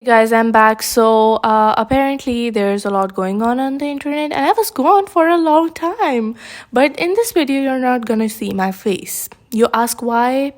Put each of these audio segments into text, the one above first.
Guys, I'm back. So, apparently, there's a lot going on the internet, and I was gone for a long time. But in this video, you're not gonna see my face. You ask why?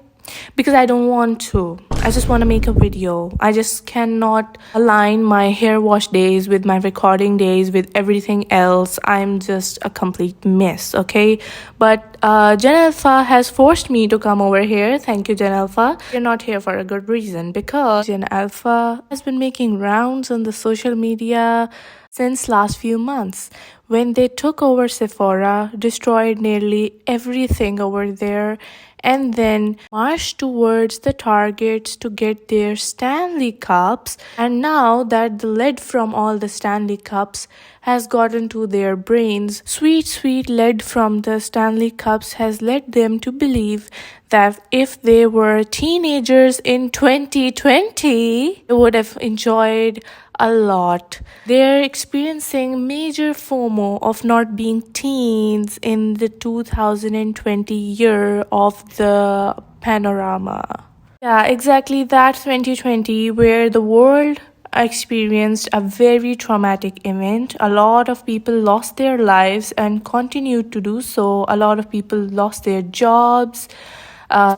Because I don't want to. I just want to make a video. I just cannot align my hair wash days with my recording days with everything else. I'm just a complete mess, okay? But Jen Alpha has forced me to come over here. Thank you, Jen Alpha. You're not here for a good reason because Jen Alpha has been making rounds on the social media since last few months when they took over Sephora, destroyed nearly everything over there, and then marched towards the targets to get their Stanley Cups. And now that the lead from all the Stanley Cups has gotten to their brains, sweet lead from the Stanley Cups has led them to believe that if they were teenagers in 2020, they would have enjoyed a lot. They're experiencing major FOMO of not being teens in the 2020 year of the panorama. Yeah, exactly that 2020 where the world experienced a very traumatic event. A lot of people lost their lives and continued to do so. A lot of people lost their jobs,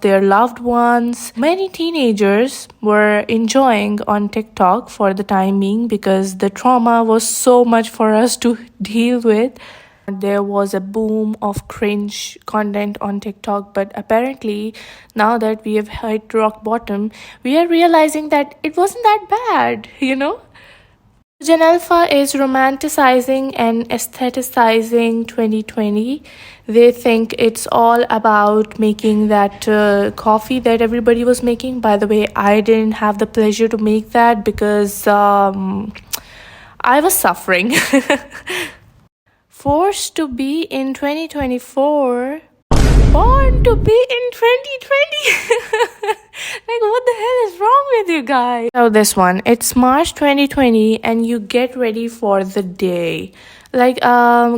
their loved ones. Many teenagers were enjoying on TikTok for the time being because the trauma was so much for us to deal with. There was a boom of cringe content on TikTok, but apparently, now that we have hit rock bottom, we are realizing that it wasn't that bad. Gen Alpha is romanticizing and aestheticizing 2020. They think it's all about making that coffee that everybody was making. By the way, I didn't have the pleasure to make that because I was suffering. Forced to be in 2024, born to be in 2020. Like, what the hell is wrong with you guys? So this one, it's March 2020 and you get ready for the day. Like,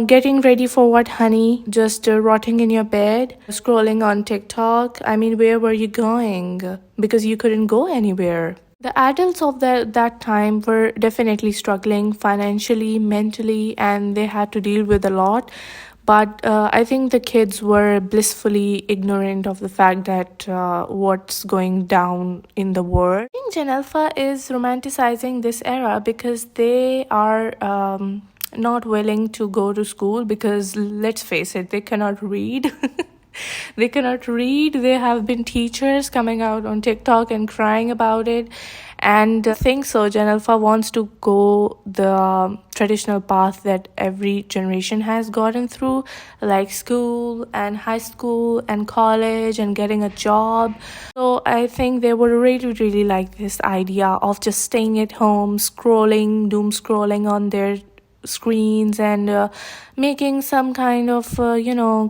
getting ready for what, honey? Just rotting in your bed, scrolling on TikTok. I mean, where were you going? Because you couldn't go anywhere. The adults of that time were definitely struggling financially, mentally, and they had to deal with a lot. But I think the kids were blissfully ignorant of the fact that what's going down in the world. I think Gen Alpha is romanticizing this era because they are not willing to go to school because, let's face it, they cannot read. They cannot read. There have been teachers coming out on TikTok and crying about it. And I think so. Gen Alpha wants to go the traditional path that every generation has gotten through, like school and high school and college and getting a job. So I think they would really like this idea of just staying at home, scrolling, doom scrolling on their screens and making some kind of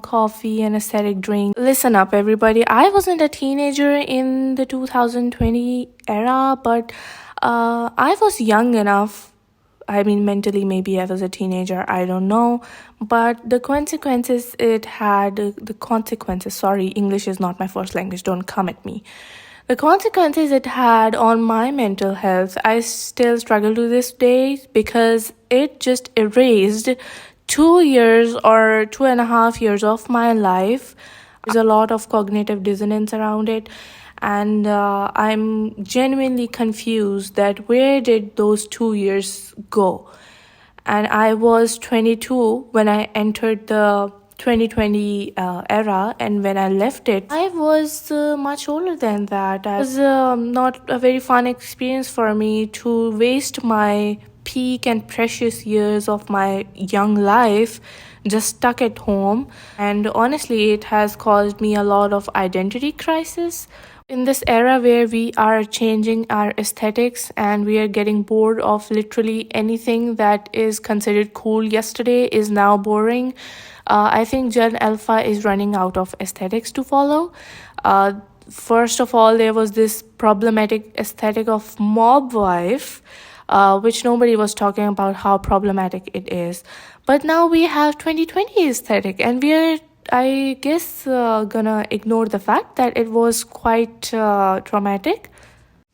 coffee and aesthetic drink. Listen up, everybody. I wasn't a teenager in the 2020 era, but I was young enough. I mean, mentally, maybe I was a teenager, I don't know. But the consequences it had, sorry, English is not my first language, don't come at me. The consequences it had on my mental health, I still struggle to this day because it just erased 2 years or 2.5 years of my life. There's a lot of cognitive dissonance around it. And I'm genuinely confused that where did those 2 years go? And I was 22 when I entered the 2020 era, and when I left it, I was much older than that. It was not a very fun experience for me to waste my peak and precious years of my young life just stuck at home. And honestly, it has caused me a lot of identity crisis. In this era where we are changing our aesthetics and we are getting bored of literally anything that is considered cool yesterday is now boring, I think Gen Alpha is running out of aesthetics to follow. First of all, there was this problematic aesthetic of mob wife, which nobody was talking about how problematic it is. But now we have 2020 aesthetic, and we're, I guess, gonna ignore the fact that it was quite traumatic.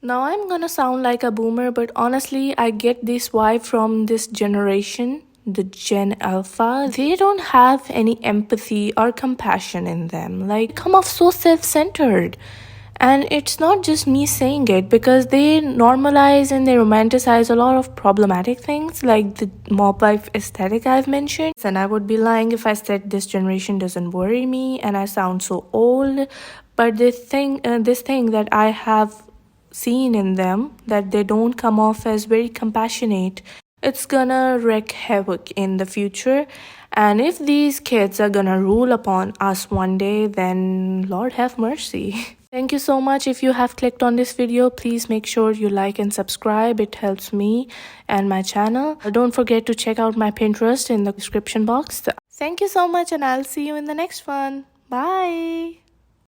Now I'm gonna sound like a boomer, but honestly, I get this vibe from this generation, the Gen Alpha. They don't have any empathy or compassion in them. Like, come off so self centered. And it's not just me saying it because they normalize and they romanticize a lot of problematic things like the mob life aesthetic I've mentioned. And I would be lying if I said this generation doesn't worry me and I sound so old. But this thing that I have seen in them, that they don't come off as very compassionate, it's gonna wreak havoc in the future. And if these kids are gonna rule upon us one day, then Lord have mercy. Thank you so much. If you have clicked on this video, please make sure you like and subscribe. It helps me and my channel. Don't forget to check out my Pinterest in the description box. Thank you so much, and I'll see you in the next one. Bye.